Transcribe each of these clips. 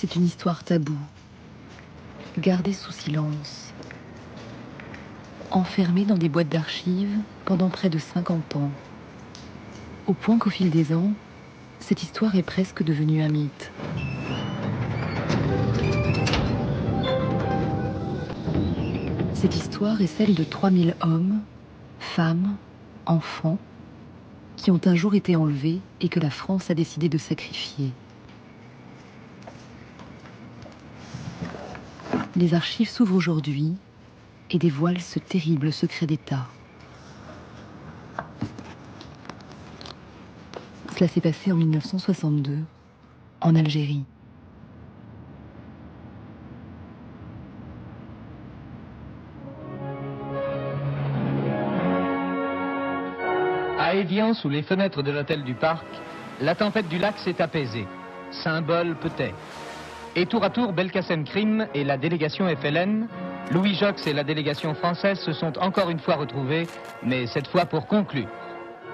C'est une histoire taboue, gardée sous silence, enfermée dans des boîtes d'archives pendant près de 50 ans, au point qu'au fil des ans, cette histoire est presque devenue un mythe. Cette histoire est celle de 3000 hommes, femmes, enfants, qui ont un jour été enlevés et que la France a décidé de sacrifier. Les archives s'ouvrent aujourd'hui et dévoilent ce terrible secret d'État. Cela s'est passé en 1962, en Algérie. À Évian, sous les fenêtres de l'hôtel du Parc, la tempête du lac s'est apaisée. Symbole peut-être. Et tour à tour, Belkacem Krim et la délégation FLN, Louis Jox et la délégation française se sont encore une fois retrouvés, mais cette fois pour conclure.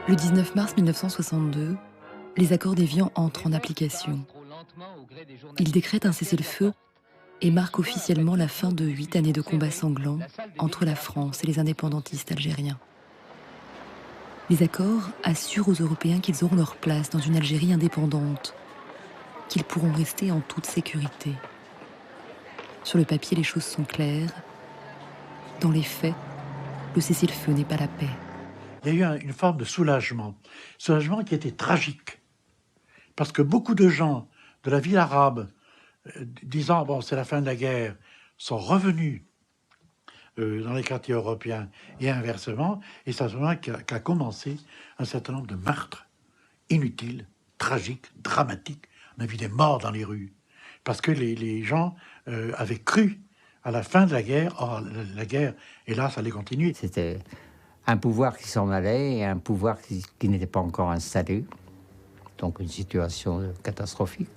Le 19 mars 1962, les accords d'Évian entrent en application. Ils décrètent un cessez-le-feu et marquent officiellement la fin de 8 années de combats sanglants entre la France et les indépendantistes algériens. Les accords assurent aux Européens qu'ils auront leur place dans une Algérie indépendante, qu'ils pourront rester en toute sécurité. Sur le papier, les choses sont claires. Dans les faits, le cessez-le-feu n'est pas la paix. Il y a eu une forme de soulagement qui était tragique. Parce que beaucoup de gens de la ville arabe, disant « bon, c'est la fin de la guerre », sont revenus dans les quartiers européens et inversement, et c'est à ce moment qu'a commencé un certain nombre de meurtres inutiles, tragiques, dramatiques. On a vu des morts dans les rues, parce que les gens avaient cru à la fin de la guerre. Or, la guerre, hélas, allait continuer. C'était un pouvoir qui s'en allait et un pouvoir qui n'était pas encore installé. Donc une situation catastrophique.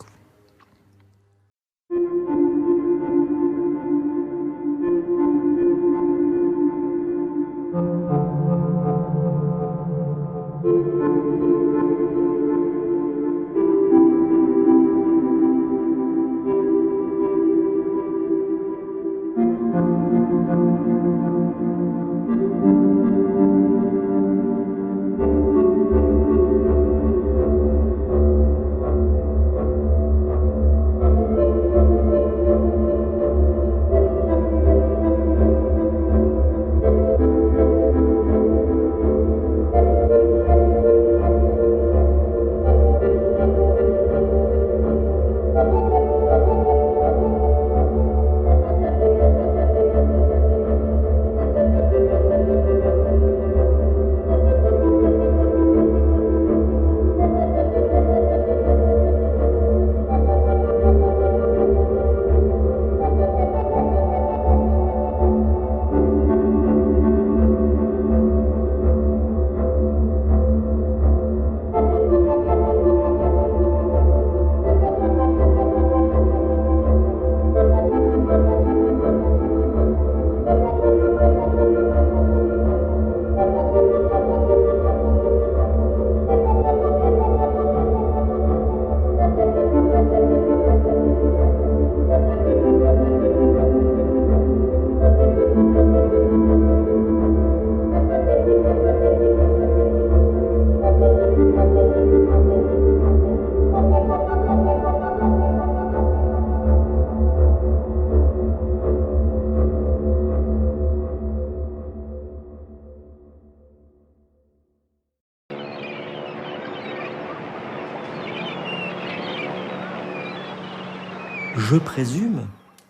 Je présume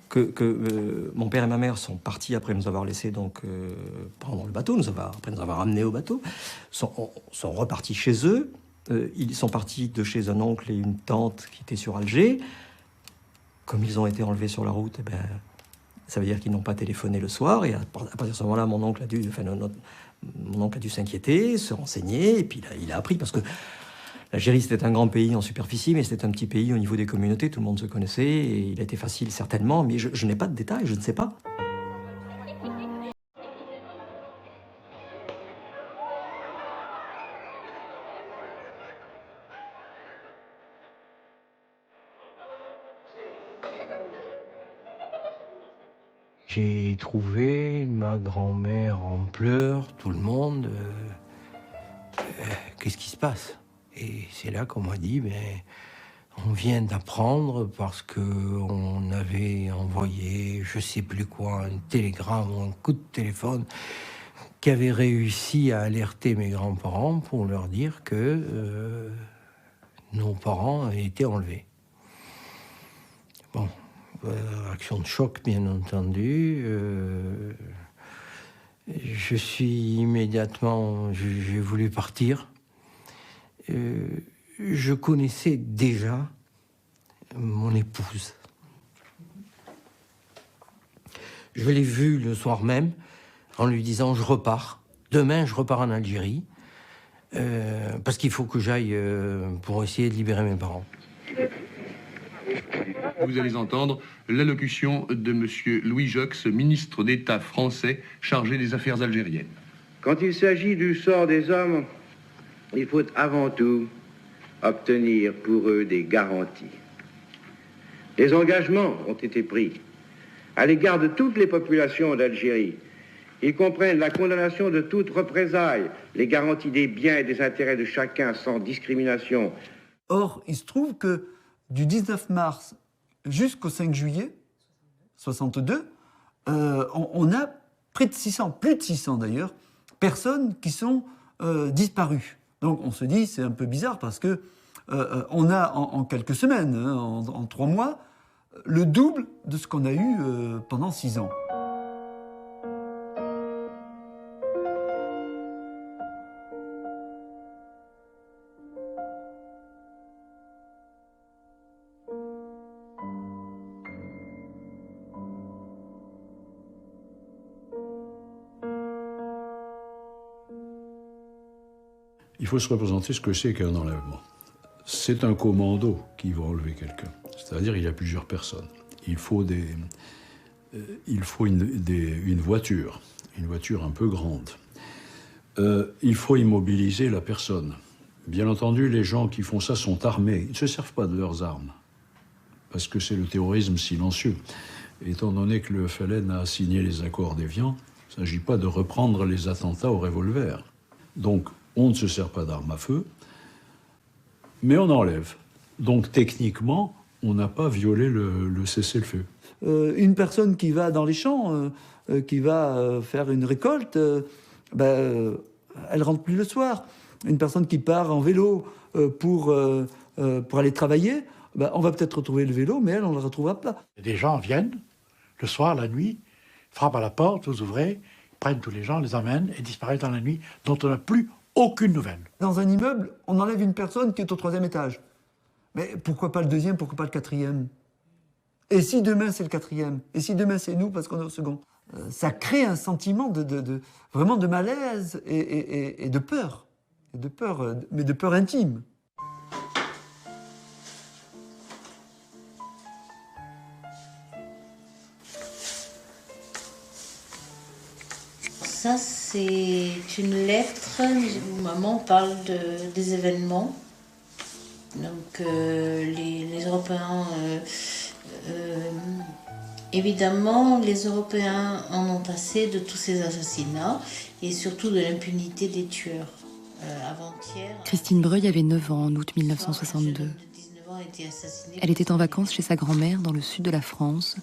que mon père et ma mère sont partis après nous avoir laissés prendre le bateau, après nous avoir ramenés au bateau, sont repartis chez eux. Ils sont partis de chez un oncle et une tante qui étaient sur Alger. Comme ils ont été enlevés sur la route, ça veut dire qu'ils n'ont pas téléphoné le soir. Et à partir de ce moment-là, mon oncle a dû s'inquiéter, se renseigner, et puis il a appris, parce que l'Algérie, c'était un grand pays en superficie, mais c'était un petit pays au niveau des communautés, tout le monde se connaissait, et il a été facile, certainement, mais je n'ai pas de détails, je ne sais pas. J'ai trouvé ma grand-mère en pleurs, tout le monde. Qu'est-ce qui se passe? Et c'est là qu'on m'a dit, on vient d'apprendre parce qu'on avait envoyé, je sais plus quoi, un télégramme ou un coup de téléphone qui avait réussi à alerter mes grands-parents pour leur dire que nos parents avaient été enlevés. Bon, réaction de choc, bien entendu. Je suis immédiatement... J'ai voulu partir. Je connaissais déjà mon épouse. Je l'ai vue le soir même en lui disant « je repars. Demain, je repars en Algérie parce qu'il faut que j'aille pour essayer de libérer mes parents. » Vous allez entendre l'allocution de M. Louis Joxe, ministre d'État français chargé des affaires algériennes. Quand il s'agit du sort des hommes, il faut avant tout obtenir pour eux des garanties. Des engagements ont été pris à l'égard de toutes les populations d'Algérie. Ils comprennent la condamnation de toute représailles, les garanties des biens et des intérêts de chacun sans discrimination. Or, il se trouve que du 19 mars jusqu'au 5 juillet 62, on a près de 600, plus de 600 d'ailleurs, personnes qui sont disparues. Donc on se dit, c'est un peu bizarre parce que on a en quelques semaines, en 3 mois, le double de ce qu'on a eu pendant 6 ans. Il faut se représenter ce que c'est qu'un enlèvement. C'est un commando qui va enlever quelqu'un. C'est-à-dire il y a plusieurs personnes. Il faut une voiture un peu grande. Il faut immobiliser la personne. Bien entendu, les gens qui font ça sont armés. Ils ne se servent pas de leurs armes, parce que c'est le terrorisme silencieux. Et étant donné que le FLN a signé les accords d'Évian, il ne s'agit pas de reprendre les attentats au revolver. Donc, on ne se sert pas d'armes à feu, mais on enlève. Donc, techniquement, on n'a pas violé le cessez-le-feu. Une personne qui va dans les champs, qui va faire une récolte, elle rentre plus le soir. Une personne qui part en vélo pour aller travailler, on va peut-être retrouver le vélo, mais elle, on ne le retrouvera pas. Des gens viennent, le soir, la nuit, frappent à la porte, vous ouvrez, prennent tous les gens, les emmènent et disparaissent dans la nuit, dont on n'a plus aucune nouvelle. Dans un immeuble, on enlève une personne qui est au 3e étage. Mais pourquoi pas le 2e, pourquoi pas le 4e? Et si demain c'est le 4e? Et si demain c'est nous parce qu'on est au second? Ça crée un sentiment vraiment de malaise et de peur. Mais de peur intime. Ça, c'est une lettre où maman parle des événements. Donc, les Européens... évidemment, les Européens en ont assez de tous ces assassinats et surtout de l'impunité des tueurs. Avant-hier... Christine Breuil avait 9 ans en août 1962. Elle était en vacances chez sa grand-mère dans le sud de la France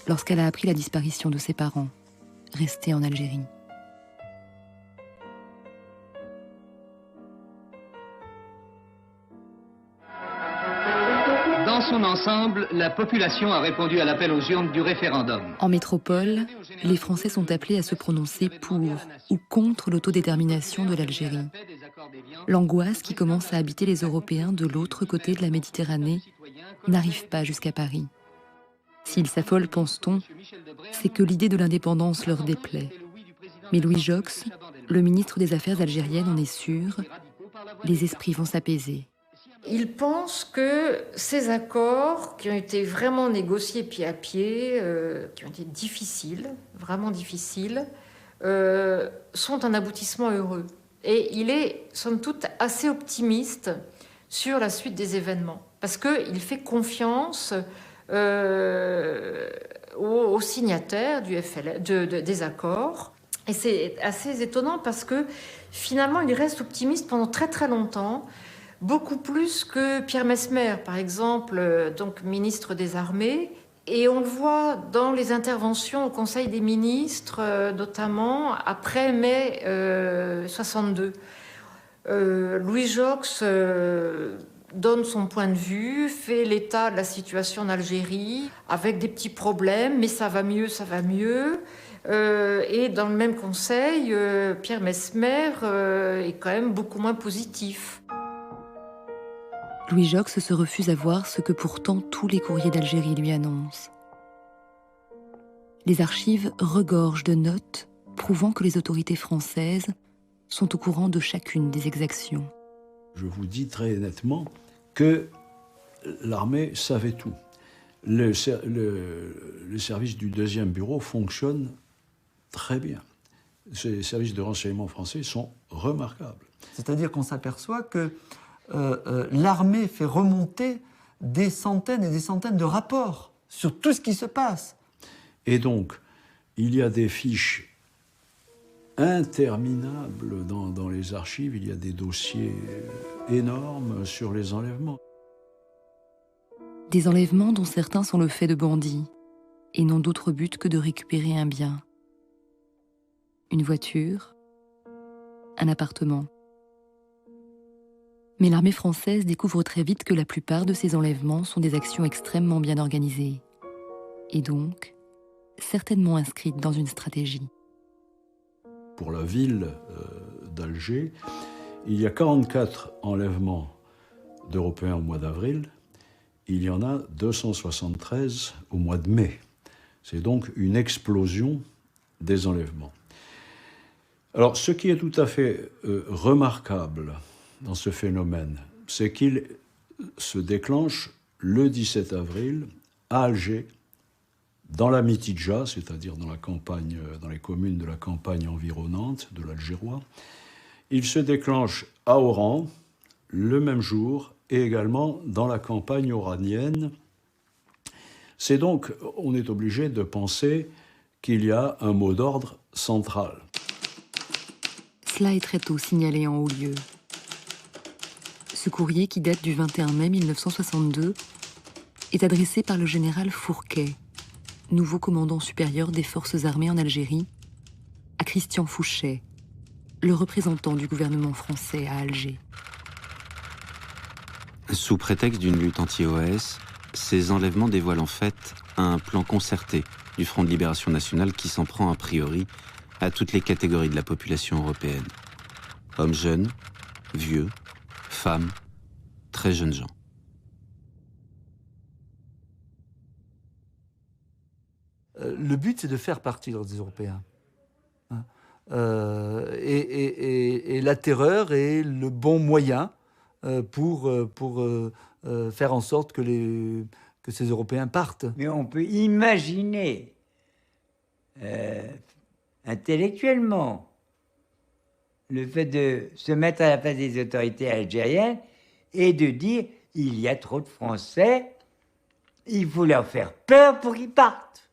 lorsqu'elle a appris la disparition de ses parents, restés en Algérie. Dans son ensemble, la population a répondu à l'appel aux urnes du référendum. En métropole, les Français sont appelés à se prononcer pour ou contre l'autodétermination de l'Algérie. L'angoisse qui commence à habiter les Européens de l'autre côté de la Méditerranée n'arrive pas jusqu'à Paris. S'ils s'affolent, pense-t-on, c'est que l'idée de l'indépendance leur déplaît. Mais Louis Joxe, le ministre des Affaires algériennes, en est sûr, les esprits vont s'apaiser. Il pense que ces accords, qui ont été vraiment négociés pied à pied, qui ont été difficiles, vraiment difficiles, sont un aboutissement heureux. Et il est, somme toute, assez optimiste sur la suite des événements, parce qu'il fait confiance aux signataires des accords. Et c'est assez étonnant parce que finalement, il reste optimiste pendant très très longtemps, beaucoup plus que Pierre Messmer, par exemple, donc ministre des Armées. Et on le voit dans les interventions au Conseil des ministres, notamment après mai 62. Louis Joxe donne son point de vue, fait l'état de la situation en Algérie, avec des petits problèmes, mais ça va mieux, ça va mieux. Et dans le même conseil, Pierre Messmer est quand même beaucoup moins positif. Louis Joxe se refuse à voir ce que pourtant tous les courriers d'Algérie lui annoncent. Les archives regorgent de notes prouvant que les autorités françaises sont au courant de chacune des exactions. Je vous dis très nettement que l'armée savait tout. Les services du 2e bureau fonctionnent très bien. Ces services de renseignement français sont remarquables. C'est-à-dire qu'on s'aperçoit que l'armée fait remonter des centaines et des centaines de rapports sur tout ce qui se passe. Et donc, il y a des fiches interminables dans les archives, il y a des dossiers énormes sur les enlèvements. Des enlèvements dont certains sont le fait de bandits et n'ont d'autre but que de récupérer un bien. Une voiture, un appartement. Mais l'armée française découvre très vite que la plupart de ces enlèvements sont des actions extrêmement bien organisées et donc certainement inscrites dans une stratégie. Pour la ville d'Alger, il y a 44 enlèvements d'Européens au mois d'avril, il y en a 273 au mois de mai. C'est donc une explosion des enlèvements. Alors, ce qui est tout à fait remarquable dans ce phénomène, c'est qu'il se déclenche le 17 avril à Alger, dans la Mitidja, c'est-à-dire dans la campagne, dans les communes de la campagne environnante de l'Algérois. Il se déclenche à Oran, le même jour, et également dans la campagne oranienne. C'est donc, on est obligé de penser qu'il y a un mot d'ordre central. Cela est très tôt signalé en haut lieu. Ce courrier, qui date du 21 mai 1962, est adressé par le général Fourquet, nouveau commandant supérieur des forces armées en Algérie, à Christian Fouchet, le représentant du gouvernement français à Alger. Sous prétexte d'une lutte anti-OAS, ces enlèvements dévoilent en fait un plan concerté du Front de Libération Nationale qui s'en prend a priori à toutes les catégories de la population européenne. Hommes jeunes, vieux, femmes, très jeunes gens. Le but, c'est de faire partir des Européens. Et la terreur est le bon moyen pour faire en sorte que ces Européens partent. Mais on peut imaginer intellectuellement le fait de se mettre à la place des autorités algériennes et de dire il y a trop de Français, il faut leur faire peur pour qu'ils partent.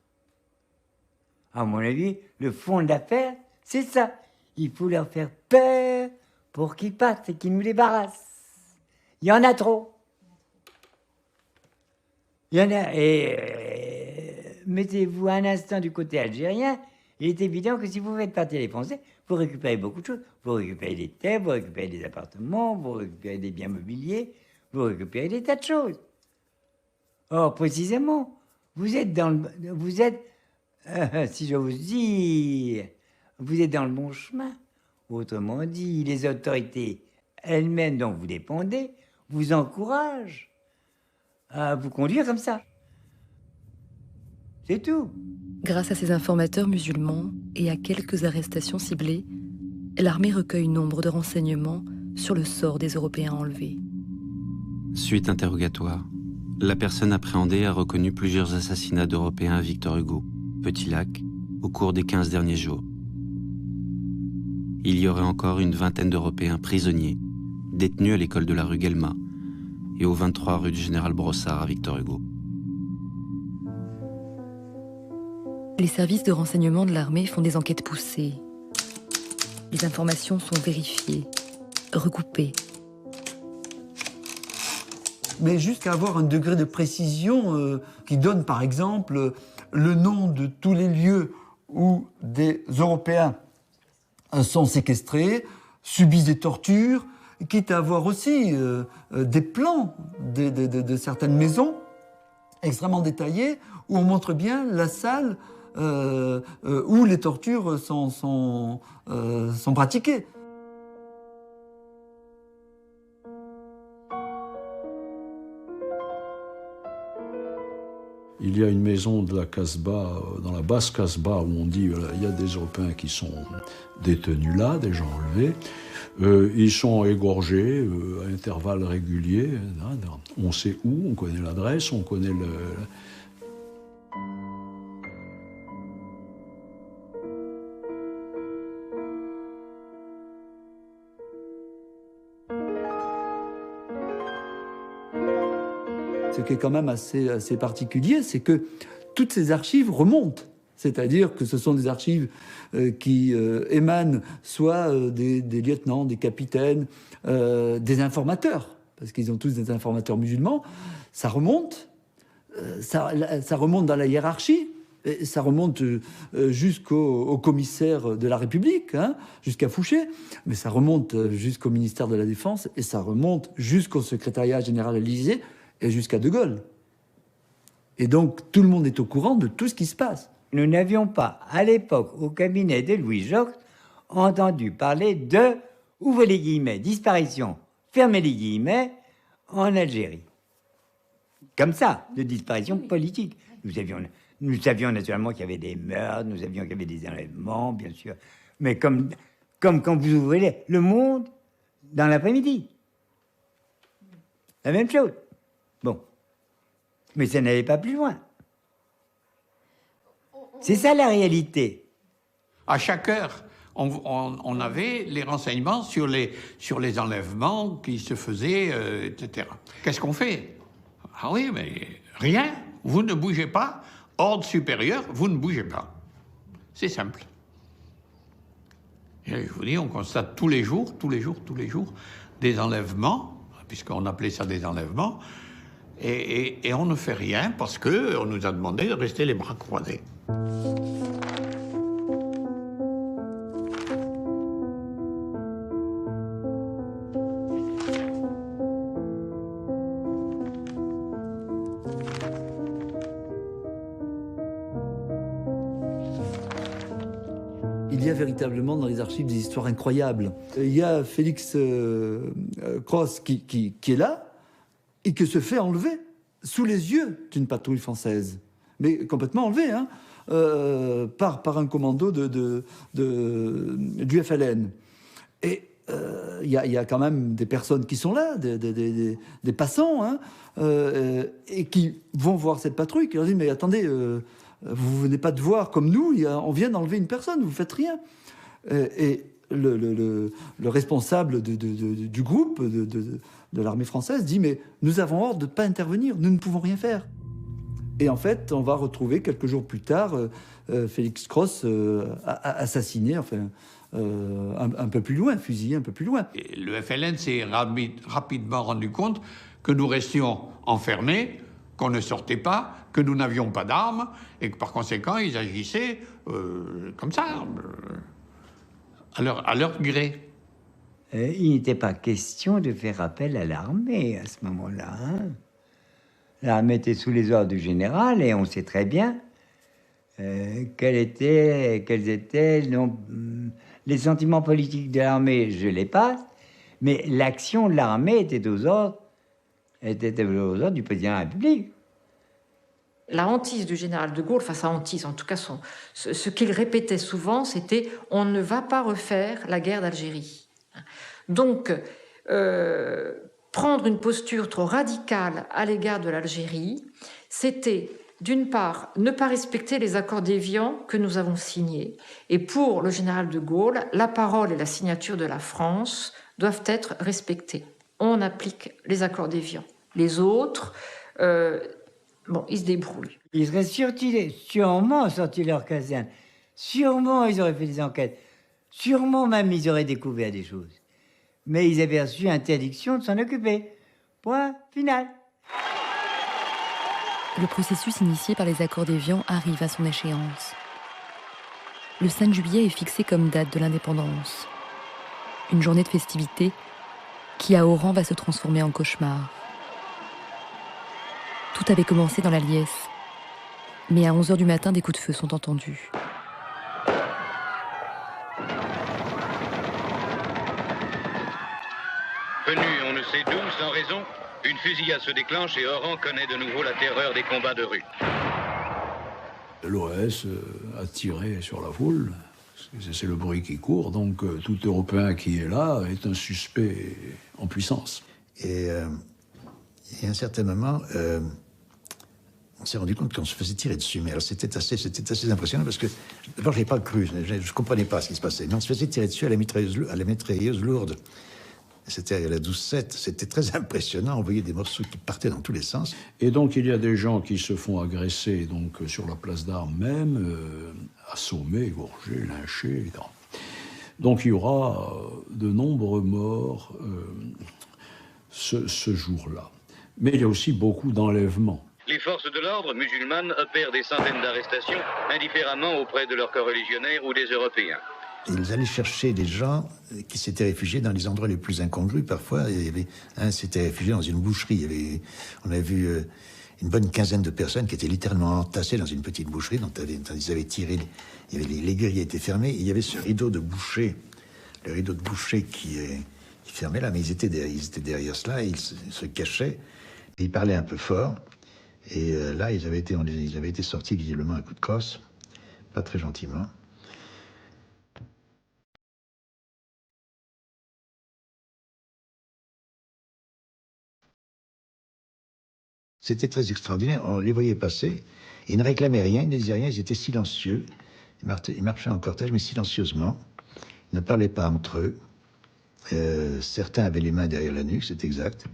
À mon avis, le fond de l'affaire, c'est ça. Il faut leur faire peur pour qu'ils partent et qu'ils nous débarrassent. Il y en a trop. Il y en a. Et mettez-vous un instant du côté algérien, il est évident que si vous faites partir les Français, vous récupérez beaucoup de choses. Vous récupérez des terres, vous récupérez des appartements, vous récupérez des biens mobiliers, vous récupérez des tas de choses. Or, précisément, vous êtes, si je vous dis, vous êtes dans le bon chemin. Autrement dit, les autorités elles-mêmes dont vous dépendez vous encouragent à vous conduire comme ça. C'est tout. Grâce à ces informateurs musulmans et à quelques arrestations ciblées, l'armée recueille nombre de renseignements sur le sort des Européens enlevés. Suite interrogatoire, la personne appréhendée a reconnu plusieurs assassinats d'Européens à Victor Hugo, Petit Lac, au cours des 15 derniers jours. Il y aurait encore une vingtaine d'Européens prisonniers, détenus à l'école de la rue Guelma et au 23 rue du Général Brossard à Victor Hugo. Les services de renseignement de l'armée font des enquêtes poussées. Les informations sont vérifiées, recoupées. Mais jusqu'à avoir un degré de précision qui donne, par exemple, le nom de tous les lieux où des Européens sont séquestrés, subissent des tortures, quitte à avoir aussi des plans de certaines maisons extrêmement détaillés où on montre bien la salle où les tortures sont pratiquées. Il y a une maison de la Casbah, dans la basse Casbah, où on dit il y a des Européens qui sont détenus là, des gens enlevés. Ils sont égorgés à intervalles réguliers. On sait où, on connaît l'adresse, on connaît le... Ce qui est quand même assez particulier, c'est que toutes ces archives remontent. C'est-à-dire que ce sont des archives qui émanent soit des lieutenants, des capitaines, des informateurs, parce qu'ils ont tous des informateurs musulmans. Ça remonte, ça remonte dans la hiérarchie, et ça remonte jusqu'au commissaire de la République, hein, jusqu'à Fouché, mais ça remonte jusqu'au ministère de la Défense, et ça remonte jusqu'au secrétariat général à l'Élysée, et jusqu'à De Gaulle. Et donc, tout le monde est au courant de tout ce qui se passe. Nous n'avions pas, à l'époque, au cabinet de Louis Joxe, entendu parler de, ouvrez les guillemets, disparition, fermez les guillemets, en Algérie. Comme ça, de disparition politique. Nous savions naturellement qu'il y avait des meurtres, nous savions qu'il y avait des enlèvements, bien sûr. Mais comme quand vous ouvrez Le Monde dans l'après-midi. La même chose. Bon. Mais ça n'allait pas plus loin. C'est ça la réalité. À chaque heure, on avait les renseignements sur les enlèvements qui se faisaient, etc. Qu'est-ce qu'on fait? Ah oui, mais rien. Vous ne bougez pas. Ordre supérieur, vous ne bougez pas. C'est simple. Et je vous dis, on constate tous les jours, des enlèvements, puisqu'on appelait ça des enlèvements, et on ne fait rien parce qu'on nous a demandé de rester les bras croisés. Il y a véritablement dans les archives des histoires incroyables. Il y a Félix Cross qui est là et qui se fait enlever sous les yeux d'une patrouille française. Mais complètement enlevé, hein, par un commando du FLN. Et il y a quand même des personnes qui sont là, des passants, hein, et qui vont voir cette patrouille, qui leur disent « Mais attendez, vous venez pas de voir comme nous, on vient d'enlever une personne, vous faites rien. » Et le responsable du groupe de l'armée française dit « Mais nous avons ordre de ne pas intervenir, nous ne pouvons rien faire. » Et en fait, on va retrouver quelques jours plus tard Félix Cross assassiné, enfin, un peu plus loin, fusillé un peu plus loin. Et le FLN s'est rapidement rendu compte que nous restions enfermés, qu'on ne sortait pas, que nous n'avions pas d'armes, et que par conséquent, ils agissaient comme ça, à leur gré. Il n'était pas question de faire appel à l'armée à ce moment-là. Hein. L'armée était sous les ordres du général, et on sait très bien quels étaient les sentiments politiques de l'armée, je les passe, mais l'action de l'armée était aux ordres du président de la République. La hantise du général de Gaulle, enfin sa hantise, en tout cas ce qu'il répétait souvent, c'était « on ne va pas refaire la guerre d'Algérie ». Donc, prendre une posture trop radicale à l'égard de l'Algérie, c'était, d'une part, ne pas respecter les accords d'Évian que nous avons signés. Et pour le général de Gaulle, la parole et la signature de la France doivent être respectées. On applique les accords d'Évian. Les autres, ils se débrouillent. Ils seraient sûrement sortis de leur caserne. Sûrement, ils auraient fait des enquêtes. Sûrement, même, ils auraient découvert des choses. Mais ils avaient reçu interdiction de s'en occuper. Point final. Le processus initié par les accords d'Évian arrive à son échéance. Le 5 juillet est fixé comme date de l'indépendance. Une journée de festivité qui, à Oran, va se transformer en cauchemar. Tout avait commencé dans la liesse. Mais à 11h du matin, des coups de feu sont entendus. Venu on ne sait d'où, sans raison, une fusillade se déclenche et Oran connaît de nouveau la terreur des combats de rue. L'OS a tiré sur la foule, c'est le bruit qui court, donc tout Européen qui est là est un suspect en puissance. Et à un certain moment, on s'est rendu compte qu'on se faisait tirer dessus. Mais alors c'était assez impressionnant parce que d'abord je n'ai pas cru, je ne comprenais pas ce qui se passait. Mais on se faisait tirer dessus à la mitrailleuse lourde. C'était à la 12-7, c'était très impressionnant, on voyait des morceaux qui partaient dans tous les sens. Et donc il y a des gens qui se font agresser donc, sur la place d'Armes même, assommés, égorgés, lynchés. Donc il y aura de nombreux morts ce jour-là. Mais il y a aussi beaucoup d'enlèvements. Les forces de l'ordre musulmanes opèrent des centaines d'arrestations, indifféremment auprès de leurs corréligionnaires ou des Européens. Ils allaient chercher des gens qui s'étaient réfugiés dans les endroits les plus incongrus. Parfois, il y avait un s'était réfugié dans une boucherie. On avait vu une bonne quinzaine de personnes qui étaient littéralement entassées dans une petite boucherie dont ils avaient tiré. Les grilles étaient fermées. Et il y avait ce rideau de boucher, le rideau de boucher qui fermait là, mais ils étaient derrière cela. Et ils se cachaient. Et ils parlaient un peu fort. Et là, ils avaient été sortis visiblement à coup de crosse, pas très gentiment. C'était très extraordinaire. On les voyait passer. Ils ne réclamaient rien, ils ne disaient rien, ils étaient silencieux. Ils marchaient en cortège, mais silencieusement. Ils ne parlaient pas entre eux. Certains avaient les mains derrière la nuque, c'est exact.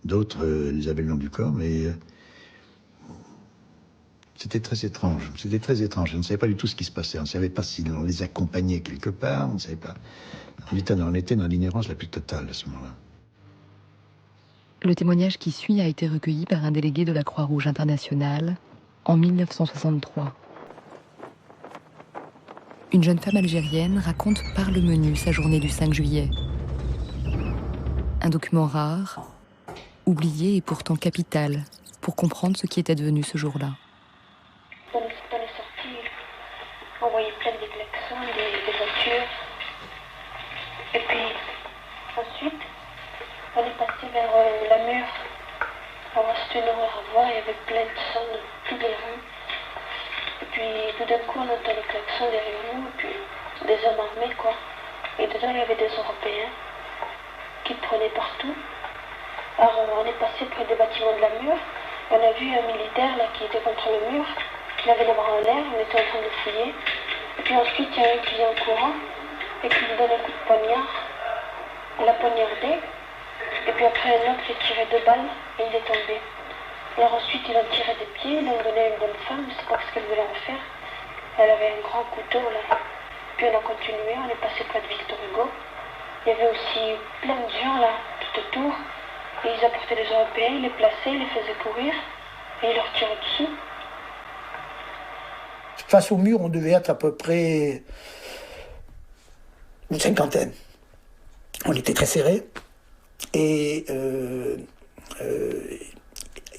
D'autres les avaient le long du corps, mais c'était très étrange. C'était très étrange. On ne savait pas du tout ce qui se passait. On ne savait pas si on les accompagnait quelque part. On ne savait pas. On était dans l'ignorance la plus totale à ce moment-là. Le témoignage qui suit a été recueilli par un délégué de la Croix-Rouge internationale en 1963. Une jeune femme algérienne raconte par le menu sa journée du 5 juillet. Un document rare, oublié et pourtant capital pour comprendre ce qui était devenu ce jour-là. Dans les sorties, on voyait plein de klaxons, des voitures. Et puis, ensuite, on est passé vers la mur. Alors c'était une horreur à voir, il y avait plein de sang dans toutes les rues. Et puis tout d'un coup on entend les klaxons derrière nous, et puis des hommes armés quoi. Et dedans il y avait des Européens qui prenaient partout. Alors on est passé près des bâtiments de la mur, et on a vu un militaire là qui était contre le mur, qui avait les bras en l'air, on était en train de fouiller. Et puis ensuite il y a un qui vient en courant et qui lui donne un coup de poignard. On l'a poignardé. Et puis après, un autre, il a tiré 2 balles et il est tombé. Alors ensuite, ils ont tiré des pieds, ils l'ont donné à une bonne femme, je ne sais pas ce qu'elle voulait en faire. Elle avait un grand couteau là. Puis on a continué, on est passé près de Victor Hugo. Il y avait aussi plein de gens là, tout autour. Et ils apportaient les Européens, ils les plaçaient, ils les faisaient courir et ils leur tiraient dessus. Face au mur, on devait être à peu près une cinquantaine. On était très serrés. Et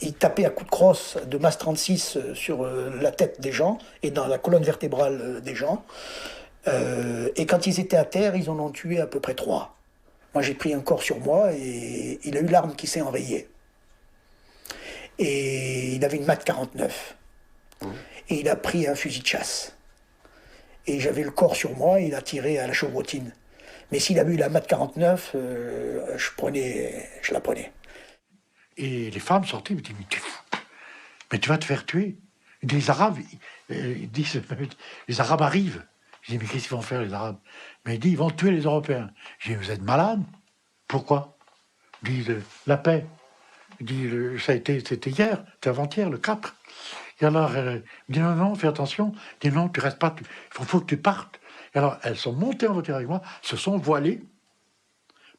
il tapait à coups de crosse de masse 36 sur la tête des gens et dans la colonne vertébrale des gens. Et quand ils étaient à terre, ils en ont tué à peu près 3. Moi, j'ai pris un corps sur moi et il a eu l'arme qui s'est enrayée. Et il avait une Mat 49. Et il a pris un fusil de chasse. Et j'avais le corps sur moi et il a tiré à la chevrotine. Mais s'il avait eu la Mat 49, je la prenais. Et les femmes sortaient, ils me disaient, mais t'es fou, mais tu vas te faire tuer. Les Arabes, ils disent, les Arabes arrivent. Je dis, mais qu'est-ce qu'ils vont faire les Arabes? Mais ils disent, ils vont tuer les Européens. Je dis, vous êtes malades? Pourquoi? Ils disent, la paix. Ils disent, c'était hier, c'était avant-hier, le 4. Et alors, elle dit non, fais attention. Elle dit non, tu restes pas, il faut que tu partes. Et alors, elles sont montées en voiture avec moi, se sont voilées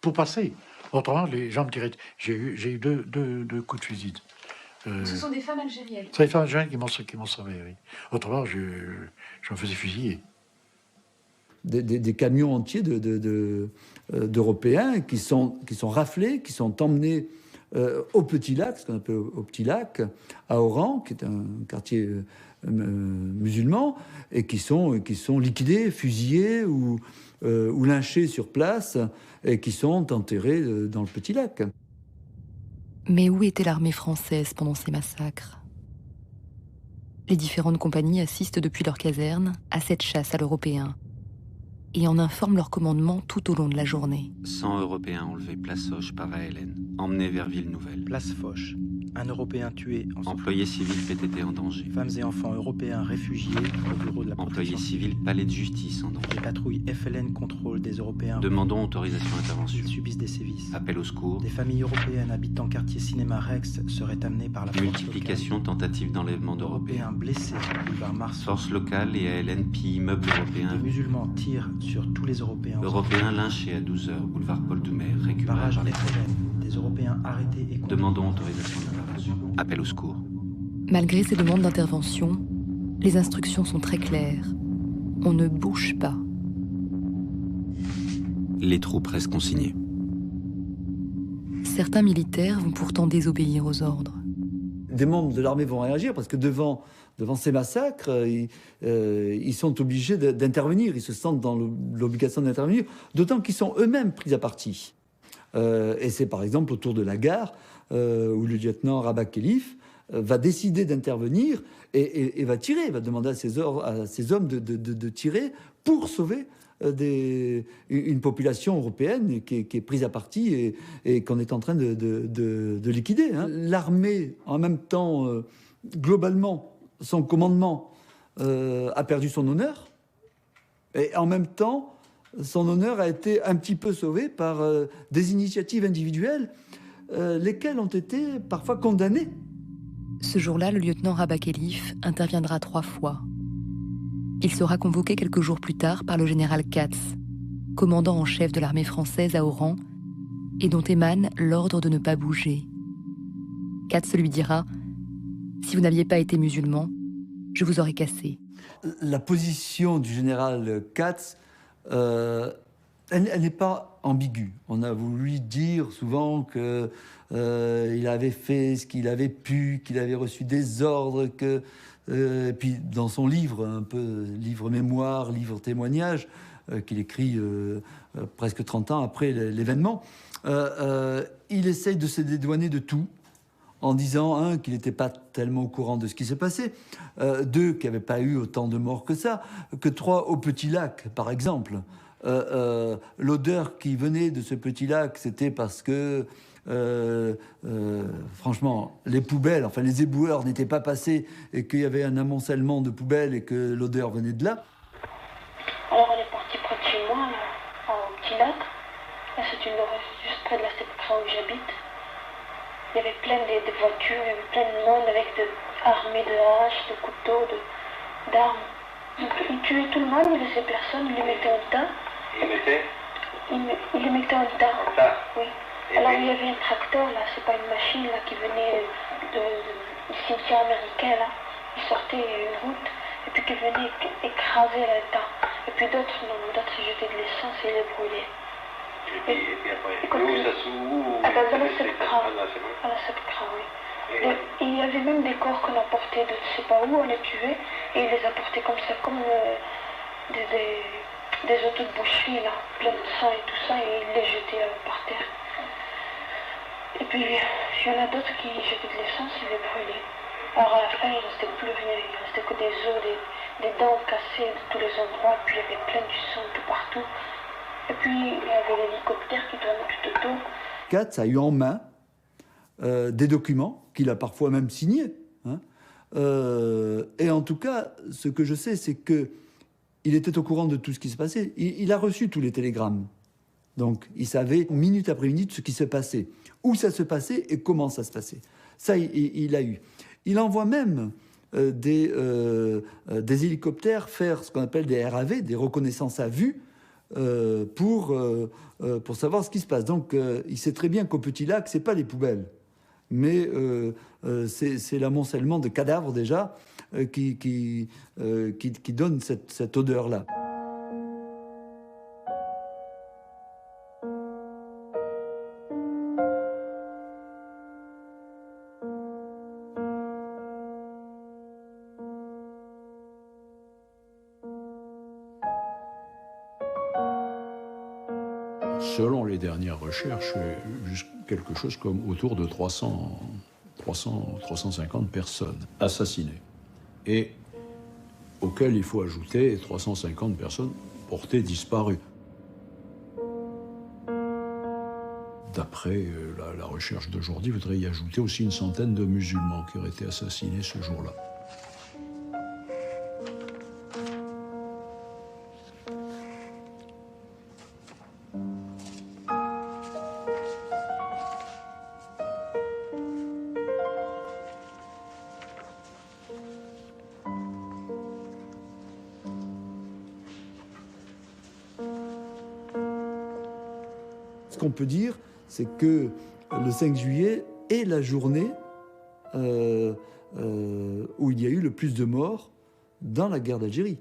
pour passer. Autrement, les gens me tiraient. J'ai eu deux coups de fusil. Ce sont des femmes algériennes. C'est des femmes algériennes qui m'ont sauvé, oui. Autrement, je me faisais fusiller. Des camions entiers d'Européens qui sont raflés, qui sont emmenés au Petit Lac, ce qu'on appelle au Petit Lac, à Oran, qui est un quartier musulman, et qui sont liquidés, fusillés ou lynchés sur place, et qui sont enterrés dans le Petit Lac. Mais où était l'armée française pendant ces massacres? Les différentes compagnies assistent depuis leur caserne à cette chasse à l'Européen et en informent leur commandement tout au long de la journée. 100 Européens enlevés place Foch par ALN, emmenés vers Ville-Nouvelle. Place Foch, un Européen tué en employés civils PTT en danger. Femmes et enfants européens réfugiés au bureau de la employés civils palais de justice en danger. Les patrouilles FLN contrôlent des Européens. Demandons autorisation d'intervention. Ils subissent des sévices. Appel au secours. Des familles européennes habitant quartier Cinéma Rex seraient amenées par la multiplication tentative d'enlèvement d'Européens. Blessés, boulevard Mars. Force locale et ALN pillent immeubles européens. Les musulmans tirent sur tous les Européens. Européens lynchés à 12h, boulevard Paul Doumer, récupérés par les FLN. Des Européens arrêtés et demandons autorisation d'intervention. Appel au secours. Malgré ces demandes d'intervention, les instructions sont très claires. On ne bouge pas. Les troupes restent consignées. Certains militaires vont pourtant désobéir aux ordres. Des membres de l'armée vont réagir parce que devant ces massacres, ils sont obligés d'intervenir. Ils se sentent dans l'obligation d'intervenir, d'autant qu'ils sont eux-mêmes pris à partie. Et c'est par exemple autour de la gare où le lieutenant Rabat Khelif va décider d'intervenir et va tirer, va demander à ses hommes de tirer pour sauver une population européenne qui est prise à partie et qu'on est en train de liquider. Hein. L'armée, en même temps, globalement, son commandement a perdu son honneur, et en même temps, son honneur a été un petit peu sauvé par des initiatives individuelles, lesquelles ont été parfois condamnées. Ce jour-là, le lieutenant Rabat Khelif interviendra 3 fois. Il sera convoqué quelques jours plus tard par le général Katz, commandant en chef de l'armée française à Oran, et dont émane l'ordre de ne pas bouger. Katz lui dira « Si vous n'aviez pas été musulman, je vous aurais cassé. » La position du général Katz, elle n'est pas ambiguë. On a voulu dire souvent qu'il avait fait ce qu'il avait pu, qu'il avait reçu des ordres, et puis dans son livre, un peu livre mémoire, livre témoignage, qu'il écrit presque 30 ans après l'événement, il essaye de se dédouaner de tout, en disant, 1, qu'il n'était pas tellement au courant de ce qui s'est passé, 2, qu'il n'y avait pas eu autant de morts que ça, que 3, au Petit Lac, par exemple. L'odeur qui venait de ce Petit Lac, c'était parce que, franchement, les poubelles, enfin les éboueurs n'étaient pas passés et qu'il y avait un amoncellement de poubelles et que l'odeur venait de là. Alors on est parti près de chez moi, là, au Petit Lac. Là, c'est juste près de la séparation où j'habite. Il y avait plein de voitures, il y avait plein de monde avec armés de haches, de couteaux, d'armes. Ils tuaient tout le monde, ils laissaient personne, ils les mettaient en tas. Ils les mettaient en tas. En tas. Oui. Alors il y avait un tracteur, là, c'est pas une machine, là, qui venait du cimetière américain, là. Il sortait une route, et puis qui venait écraser le tas. Et puis d'autres jetaient de l'essence et les brûlaient. Et puis après, où ça s'ouvre? Dans la Septra. À la Septra, oui. Et il y avait même des corps qu'on apportait de je sais pas où, on les tuait, et ils les apportaient comme ça, comme des autos de boucherie, là, plein de sang et tout ça, et ils les jetaient par terre. Et puis, il y en a d'autres qui jetaient de l'essence et les brûlaient. Alors à la fin, il ne restait plus rien, il ne restait que des os, des dents cassées de tous les endroits, et puis il y avait plein du sang tout partout. Et puis, il y avait l'hélicoptère qui tournait tout autour. Katz a eu en main des documents qu'il a parfois même signés. Hein. Et en tout cas, ce que je sais, c'est qu'il était au courant de tout ce qui se passait. Il a reçu tous les télégrammes. Donc, il savait minute après minute ce qui se passait, où ça se passait et comment ça se passait. Ça, il a eu. Il envoie même des hélicoptères faire ce qu'on appelle des RAV, des reconnaissances à vue, pour savoir ce qui se passe. Donc il sait très bien qu'au Petit Lac, c'est pas les poubelles, mais c'est l'amoncellement de cadavres déjà qui donne cette odeur-là. Selon les dernières recherches, quelque chose comme autour de 350 personnes assassinées. Et auxquelles il faut ajouter 350 personnes portées disparues. D'après la recherche d'aujourd'hui, il faudrait y ajouter aussi une centaine de musulmans qui auraient été assassinés ce jour-là. Ce qu'on peut dire, c'est que le 5 juillet est la journée où il y a eu le plus de morts dans la guerre d'Algérie.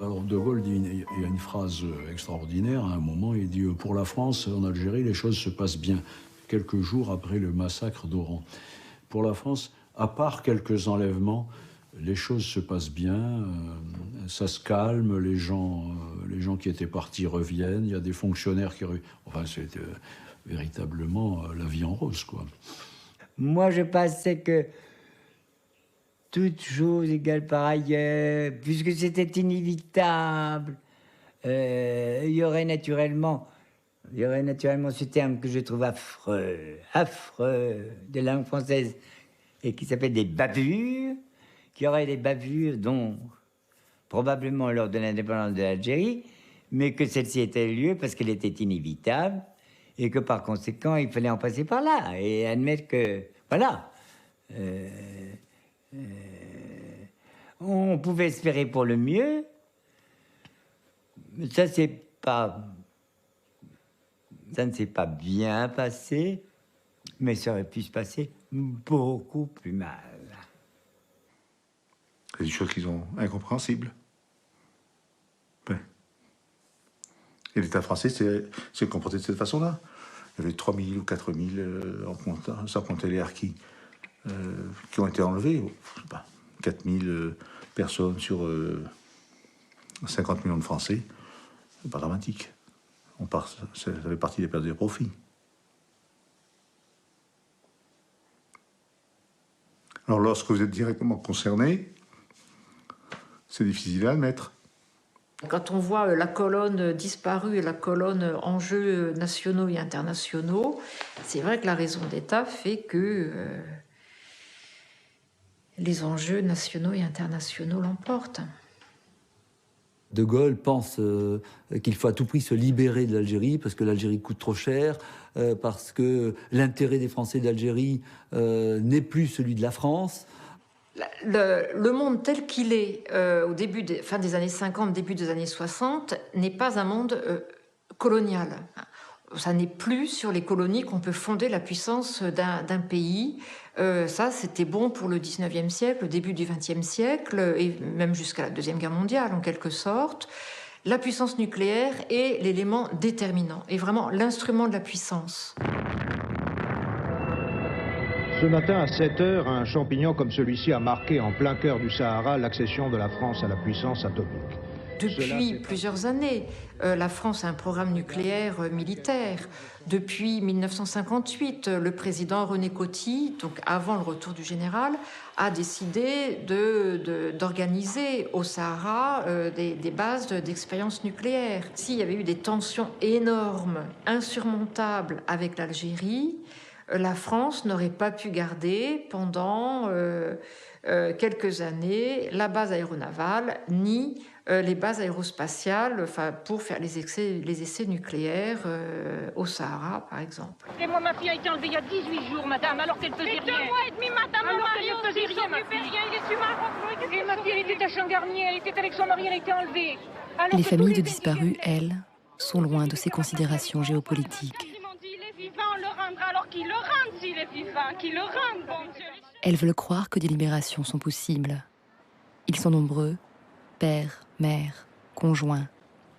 Alors De Gaulle dit, il y a une phrase extraordinaire, à un moment, il dit « Pour la France, en Algérie, les choses se passent bien ». Quelques jours après le massacre d'Oran. Pour la France, à part quelques enlèvements, les choses se passent bien, ça se calme, les gens qui étaient partis reviennent, il y a des fonctionnaires qui... Enfin, c'est véritablement la vie en rose, quoi. Moi, je pensais que toute chose égale par ailleurs, puisque c'était inévitable, il y aurait naturellement ce terme que je trouve affreux de langue française, et qui s'appelle des bavures, qui aurait des bavures, donc probablement lors de l'indépendance de l'Algérie, mais que celle-ci était lieu parce qu'elle était inévitable, et que par conséquent, il fallait en passer par là, et admettre que, voilà, on pouvait espérer pour le mieux, mais ça, ça ne s'est pas bien passé, mais ça aurait pu se passer beaucoup plus mal. C'est des choses qui sont incompréhensibles. Ouais. Et l'État français s'est comporté de cette façon-là. Il y avait 3 000 ou 4 000, sans compter les harkis, qui ont été enlevés. Je sais pas, 4 000 personnes sur 50 millions de Français. C'est pas dramatique. Ça fait partie des pertes et des profits. Alors, lorsque vous êtes directement concerné, c'est difficile à admettre. Quand on voit la colonne disparue et la colonne enjeux nationaux et internationaux, c'est vrai que la raison d'État fait que les enjeux nationaux et internationaux l'emportent. De Gaulle pense qu'il faut à tout prix se libérer de l'Algérie parce que l'Algérie coûte trop cher, parce que l'intérêt des Français d'Algérie n'est plus celui de la France. Le monde tel qu'il est au début fin des années 50, début des années 60, n'est pas un monde colonial. Ça n'est plus sur les colonies qu'on peut fonder la puissance d'un pays. Ça, c'était bon pour le 19e siècle, le début du 20e siècle, et même jusqu'à la Deuxième Guerre mondiale, en quelque sorte. La puissance nucléaire est l'élément déterminant, et vraiment l'instrument de la puissance. Ce matin, à 7 heures, un champignon comme celui-ci a marqué en plein cœur du Sahara l'accession de la France à la puissance atomique. Depuis plusieurs années, la France a un programme nucléaire militaire. Depuis 1958, le président René Coty, donc avant le retour du général, a décidé d'organiser au Sahara des bases d'expérience nucléaire. S'il y avait eu des tensions énormes, insurmontables avec l'Algérie, la France n'aurait pas pu garder pendant quelques années la base aéronavale ni les bases aérospatiales pour faire les essais nucléaires au Sahara, par exemple. Et moi, ma fille a été enlevée il y a 18 jours, madame, alors qu'elle faisait rien. 2 mois et demi, madame, alors qu'elle ne faisait rien, ma fille. Il est sur Maroc. Et ma fille, elle était à Changarnier, elle était avec son mari, elle a été enlevée. Les familles de disparus, elles, sont loin de ces considérations géopolitiques. Ils m'ont dit, il est vivant, on le rendra, alors qu'il le rende s'il est vivant, qu'il le rende, bon Dieu. Elles veulent croire que des libérations sont possibles. Ils sont nombreux, pères, mères, conjoints,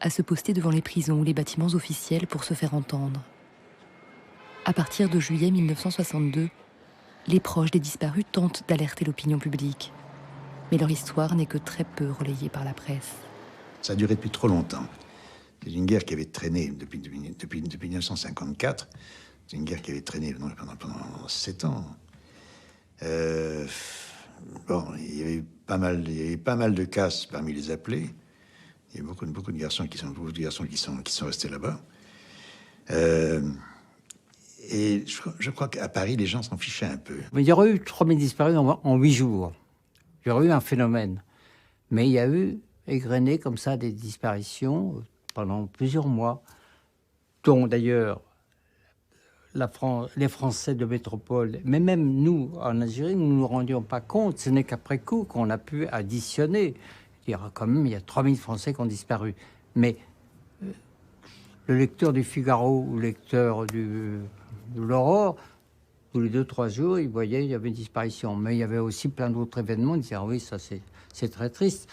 à se poster devant les prisons ou les bâtiments officiels pour se faire entendre. À partir de juillet 1962, les proches des disparus tentent d'alerter l'opinion publique. Mais leur histoire n'est que très peu relayée par la presse. Ça a duré depuis trop longtemps. C'est une guerre qui avait traîné depuis 1954. C'est une guerre qui avait traîné pendant 7 ans. Bon, il y avait pas mal de casses parmi les appelés. Il y a beaucoup de garçons qui sont restés là-bas. Et je crois qu'à Paris, les gens s'en fichaient un peu. Mais il y aurait eu 3000 disparus en 8 jours. Il y aurait eu un phénomène. Mais il y a eu égrené comme ça des disparitions pendant plusieurs mois, dont d'ailleurs les Français de métropole, mais même nous, en Algérie, nous ne nous rendions pas compte. Ce n'est qu'après coup qu'on a pu additionner. Dire quand même, il y a 3000 Français qui ont disparu. Mais le lecteur du Figaro ou le lecteur de l'Aurore, tous les 2-3 jours, il voyait il y avait une disparition. Mais il y avait aussi plein d'autres événements. Il disait, ah oui, ça c'est très triste.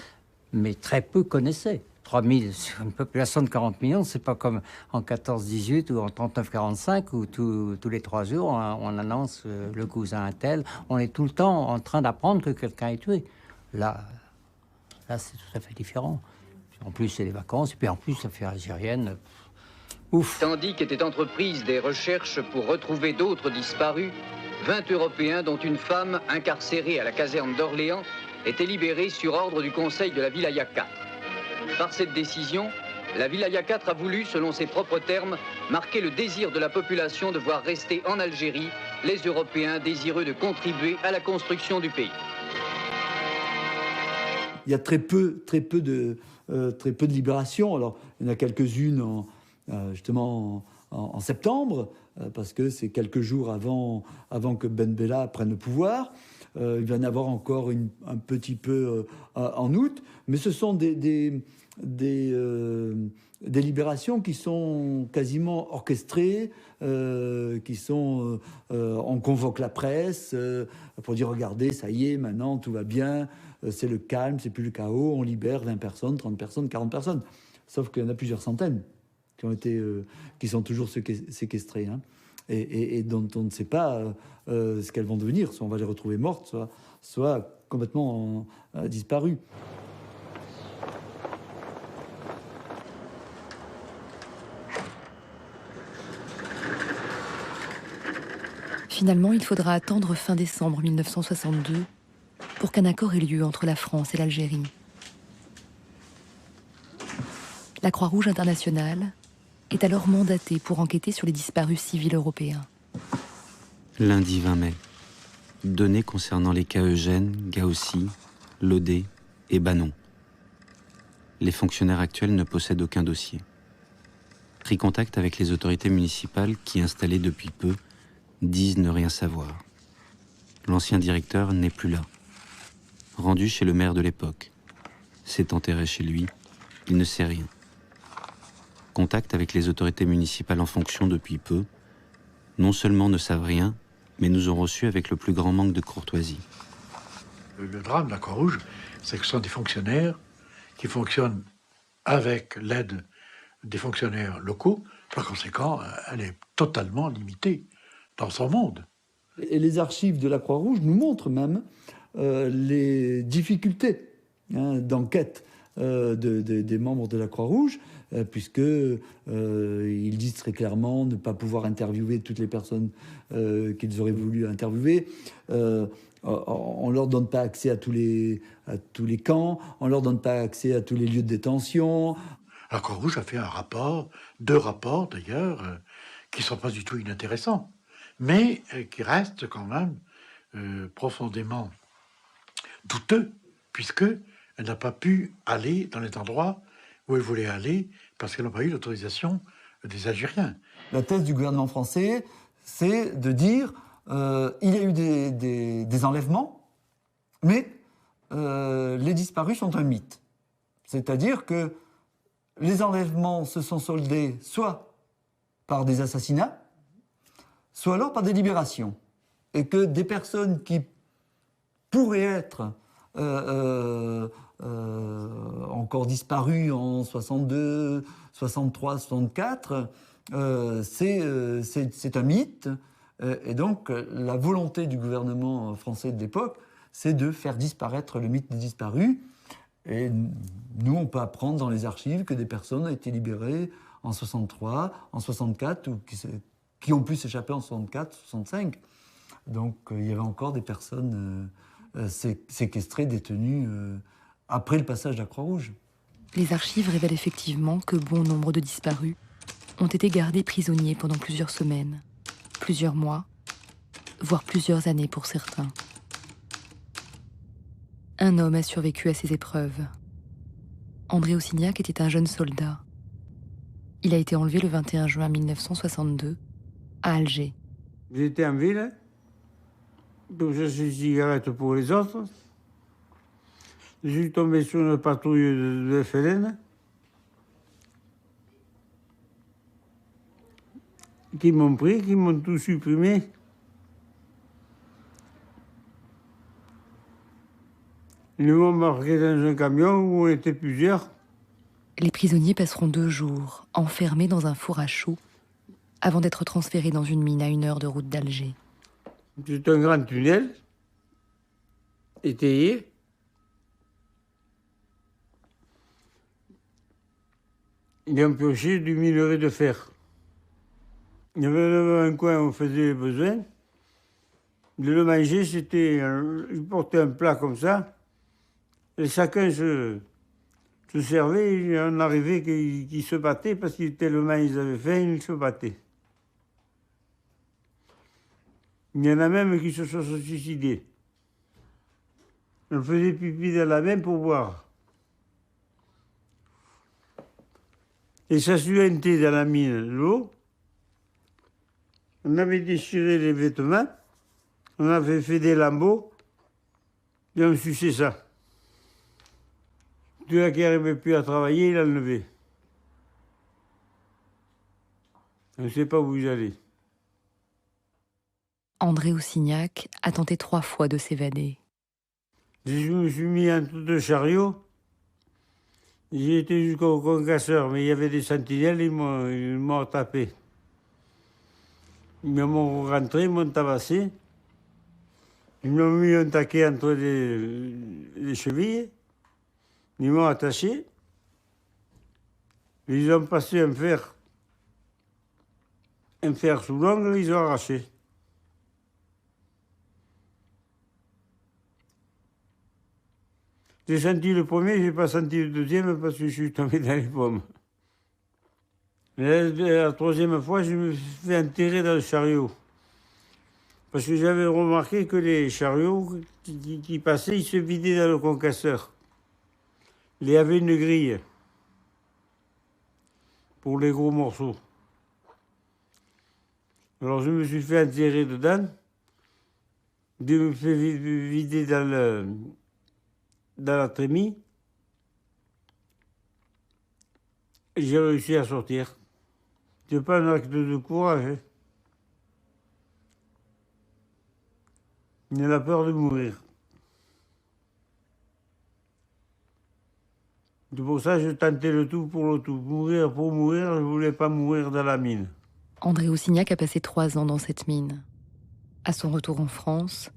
Mais très peu connaissaient. 3000 sur une population de 40 millions, c'est pas comme en 14-18 ou en 39-45 où tous les 3 jours on annonce le cousin un tel. On est tout le temps en train d'apprendre que quelqu'un est tué. Là c'est tout à fait différent. En plus, c'est les vacances, et puis en plus, l'affaire algérienne, ouf. Tandis qu'étaient entreprises des recherches pour retrouver d'autres disparus, 20 Européens, dont une femme incarcérée à la caserne d'Orléans, étaient libérés sur ordre du Conseil de la Wilaya 4. Par cette décision, la Wilaya 4 a voulu, selon ses propres termes, marquer le désir de la population de voir rester en Algérie les Européens désireux de contribuer à la construction du pays. Il y a très peu de libérations. Alors, il y en a quelques-unes justement en septembre, parce que c'est quelques jours avant que Ben Bella prenne le pouvoir. Il va y en avoir encore un petit peu en août, mais ce sont des libérations qui sont quasiment orchestrées, qui sont... on convoque la presse pour dire, regardez, ça y est, maintenant, tout va bien, c'est le calme, c'est plus le chaos, on libère 20 personnes, 30 personnes, 40 personnes. Sauf qu'il y en a plusieurs centaines qui sont toujours séquestrées, hein, et dont on ne sait pas ce qu'elles vont devenir. Soit on va les retrouver mortes, soit complètement disparues. Finalement, il faudra attendre fin décembre 1962 pour qu'un accord ait lieu entre la France et l'Algérie. La Croix-Rouge internationale est alors mandatée pour enquêter sur les disparus civils européens. Lundi 20 mai. Données concernant les cas Eugène, Gaossi, Lodé et Banon. Les fonctionnaires actuels ne possèdent aucun dossier. Pris contact avec les autorités municipales qui, installées depuis peu, disent ne rien savoir. L'ancien directeur n'est plus là. Rendu chez le maire de l'époque. S'est enterré chez lui, il ne sait rien. Contact avec les autorités municipales en fonction depuis peu, non seulement ne savent rien, mais nous ont reçus avec le plus grand manque de courtoisie. Le drame de la Croix-Rouge, c'est que ce sont des fonctionnaires qui fonctionnent avec l'aide des fonctionnaires locaux. Par conséquent, elle est totalement limitée dans son monde. Et les archives de la Croix-Rouge nous montrent même les difficultés d'enquête des membres de la Croix-Rouge, puisqu'ils disent très clairement ne pas pouvoir interviewer toutes les personnes qu'ils auraient voulu interviewer. On ne leur donne pas accès à tous les camps, on ne leur donne pas accès à tous les lieux de détention. La Croix-Rouge a fait 2 rapports d'ailleurs, qui ne sont pas du tout inintéressants. mais qui reste quand même profondément douteux, puisqu'elle n'a pas pu aller dans les endroits où elle voulait aller, parce qu'elle n'a pas eu l'autorisation des Algériens. La thèse du gouvernement français, c'est de dire il y a eu des enlèvements, mais les disparus sont un mythe. C'est-à-dire que les enlèvements se sont soldés soit par des assassinats, soit alors par des libérations. Et que des personnes qui pourraient être encore disparues en 62, 63, 64, c'est un mythe. Et donc, la volonté du gouvernement français de l'époque, c'est de faire disparaître le mythe des disparus. Et nous, on peut apprendre dans les archives que des personnes ont été libérées en 63, en 64, ou qui ont pu s'échapper en 64, 65. Donc, il y avait encore des personnes séquestrées, détenues après le passage de la Croix-Rouge. Les archives révèlent effectivement que bon nombre de disparus ont été gardés prisonniers pendant plusieurs semaines, plusieurs mois, voire plusieurs années pour certains. Un homme a survécu à ces épreuves. André Ossignac était un jeune soldat. Il a été enlevé le 21 juin 1962 à Alger. J'étais en ville, donc je suis cigarette pour les autres. Je suis tombé sur une patrouille de FLN qui m'ont pris, qui m'ont tout supprimé. Ils m'ont embarqué dans un camion où on était plusieurs. Les prisonniers passeront 2 jours enfermés dans un four à chaud avant d'être transférés dans une mine à 1 heure de route d'Alger. C'est un grand tunnel, étayé. Il a empoché du minerai de fer. Il y avait un coin où on faisait les besoins. De le manger, c'était... Ils portaient un plat comme ça. Et chacun se servait. Il y en arrivait qui se battaient parce que tellement ils avaient faim, ils se battaient. Il y en a même qui se sont suicidés. On faisait pipi dans la main pour boire. Et ça suintait dans la mine l'eau. On avait déchiré les vêtements, on avait fait des lambeaux, et on suçait ça. Celui qui n'arrivait plus à travailler, il enlevait. On ne sait pas où ils allaient. André Ossignac a tenté 3 fois de s'évader. Je me suis mis en tout de chariot. J'ai été jusqu'au concasseur, mais il y avait des sentinelles, ils m'ont tapé. Ils m'ont rentré, ils m'ont tabassé. Ils m'ont mis un taquet entre les chevilles. Ils m'ont attaché. Ils ont passé un fer sous l'ongle, ils ont arraché. J'ai senti le premier, j'ai pas senti le deuxième parce que je suis tombé dans les pommes. La 3e fois, je me suis fait enterrer dans le chariot. Parce que j'avais remarqué que les chariots qui passaient, ils se vidaient dans le concasseur. Il y avait une grille pour les gros morceaux. Alors je me suis fait enterrer dedans. Je me fait vider dans la trémie. J'ai réussi à sortir. C'est pas un acte de courage. Hein. Il a peur de mourir. C'est pour ça que je tentais le tout pour le tout. Mourir pour mourir, je voulais pas mourir dans la mine. André Ossignac a passé 3 ans dans cette mine. À son retour en France,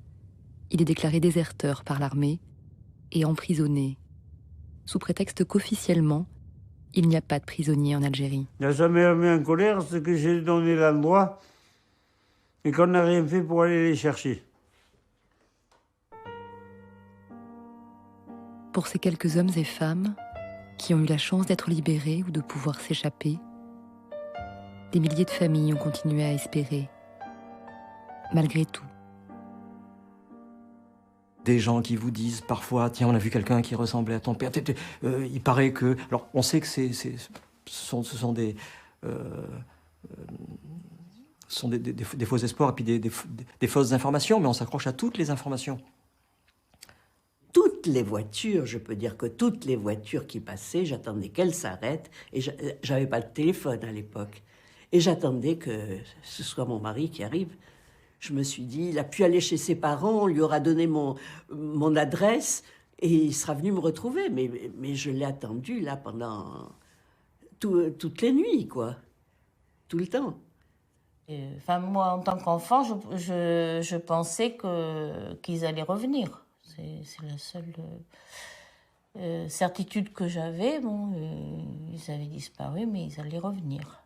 il est déclaré déserteur par l'armée et emprisonné, sous prétexte qu'officiellement, il n'y a pas de prisonniers en Algérie. Il n'a jamais mis en colère, c'est que j'ai donné l'endroit et qu'on n'a rien fait pour aller les chercher. Pour ces quelques hommes et femmes qui ont eu la chance d'être libérés ou de pouvoir s'échapper, des milliers de familles ont continué à espérer. malgré tout. Des gens qui vous disent parfois, tiens, on a vu quelqu'un qui ressemblait à ton père. Il paraît que... Alors, on sait que ce sont des faux espoirs et puis des fausses informations, mais on s'accroche à toutes les informations. Toutes les voitures, je peux dire que toutes les voitures qui passaient, j'attendais qu'elles s'arrêtent, et j'avais pas de téléphone à l'époque. Et j'attendais que ce soit mon mari qui arrive. Je me suis dit, il a pu aller chez ses parents, on lui aura donné mon adresse, et il sera venu me retrouver. Mais je l'ai attendu, là, pendant toutes les nuits, quoi. Tout le temps. Enfin, moi, en tant qu'enfant, je pensais qu'ils allaient revenir. C'est la seule certitude que j'avais. Bon, ils avaient disparu, mais ils allaient revenir.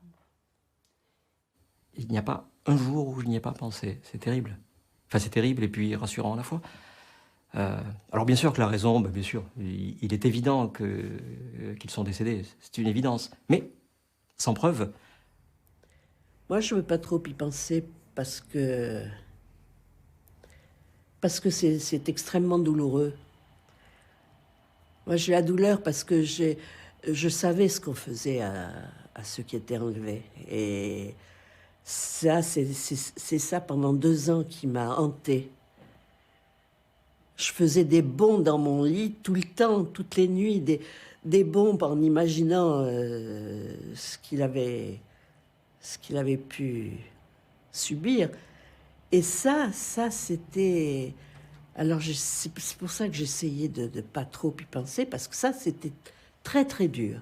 Il n'y a pas un jour où je n'y ai pas pensé. C'est terrible. Enfin, c'est terrible et puis rassurant à la fois. Alors bien sûr que la raison, bien sûr, il est évident qu'ils sont décédés. C'est une évidence. Mais sans preuve. Moi, je ne veux pas trop y penser parce que c'est extrêmement douloureux. Moi, j'ai la douleur parce que je savais ce qu'on faisait à ceux qui étaient enlevés. Et ça, c'est ça pendant 2 ans qui m'a hantée. Je faisais des bonds dans mon lit tout le temps, toutes les nuits, des bonds en imaginant ce qu'il avait pu subir. Et ça c'était... Alors, c'est pour ça que j'essayais de ne pas trop y penser, parce que ça, c'était très, très dur.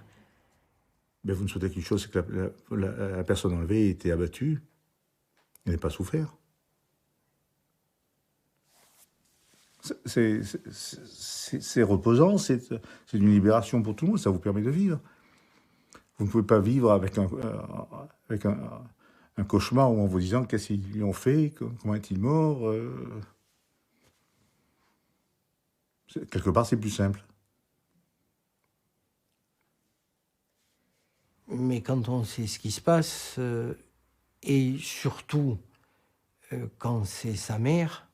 Mais vous ne souhaitez qu'une chose, c'est que la personne enlevée ait été abattue et n'ait pas souffert. C'est reposant, c'est une libération pour tout le monde, ça vous permet de vivre. Vous ne pouvez pas vivre avec un cauchemar en vous disant qu'est-ce qu'ils lui ont fait, comment est-il mort. Quelque part, c'est plus simple. Mais quand on sait ce qui se passe, et surtout quand c'est sa mère,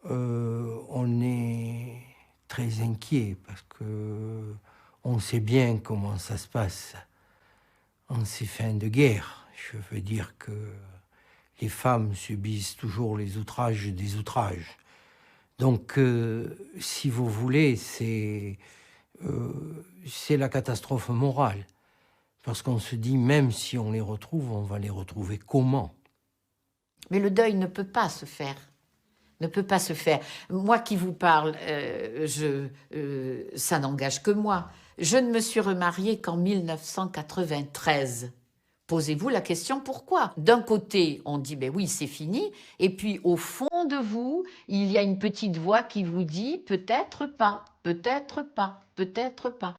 on est très inquiet parce que on sait bien comment ça se passe en ces fins de guerre. Je veux dire que les femmes subissent toujours les outrages des outrages. Donc, si vous voulez, c'est la catastrophe morale. Parce qu'on se dit, même si on les retrouve, on va les retrouver comment? Mais le deuil ne peut pas se faire. Ne peut pas se faire. Moi qui vous parle, ça n'engage que moi. Je ne me suis remariée qu'en 1993. Posez-vous la question pourquoi. D'un côté, on dit ben oui, c'est fini, et puis au fond de vous, il y a une petite voix qui vous dit peut-être pas, peut-être pas, peut-être pas.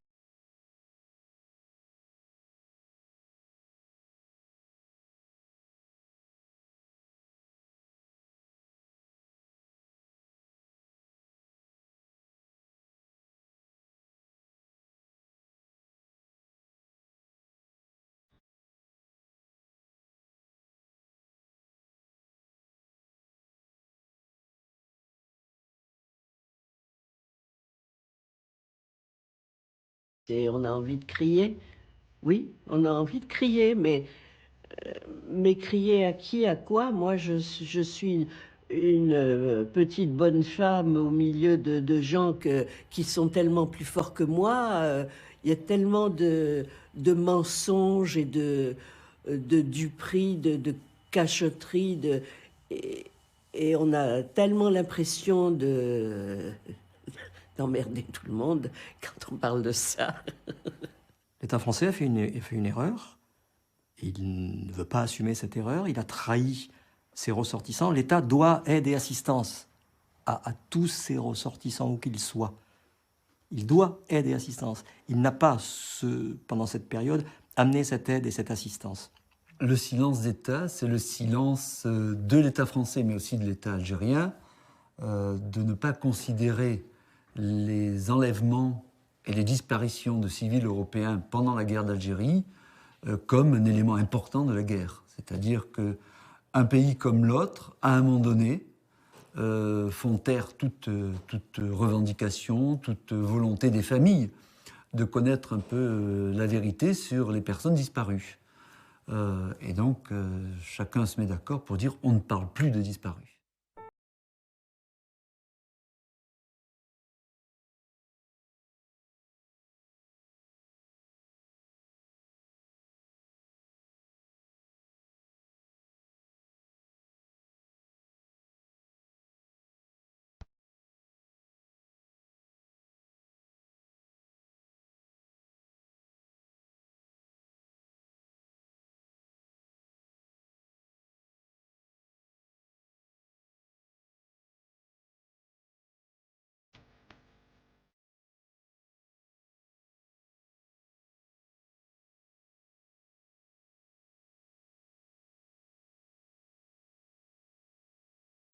Et on a envie de crier. Oui, on a envie de crier, mais crier à qui, à quoi? Moi, je suis une petite bonne femme au milieu de gens qui sont tellement plus forts que moi. Il y a tellement de mensonges et de duperies, de cachotteries, et on a tellement l'impression d'emmerder tout le monde quand on parle de ça. L'État français a fait une erreur. Il ne veut pas assumer cette erreur. Il a trahi ses ressortissants. L'État doit aide et assistance à tous ses ressortissants, où qu'ils soient. Il doit aide et assistance. Il n'a pas, pendant cette période, amené cette aide et cette assistance. Le silence d'État, c'est le silence de l'État français, mais aussi de l'État algérien, de ne pas considérer les enlèvements et les disparitions de civils européens pendant la guerre d'Algérie comme un élément important de la guerre. C'est-à-dire que un pays comme l'autre, à un moment donné, font taire toute revendication, toute volonté des familles de connaître un peu la vérité sur les personnes disparues. Et donc, chacun se met d'accord pour dire on ne parle plus de disparus.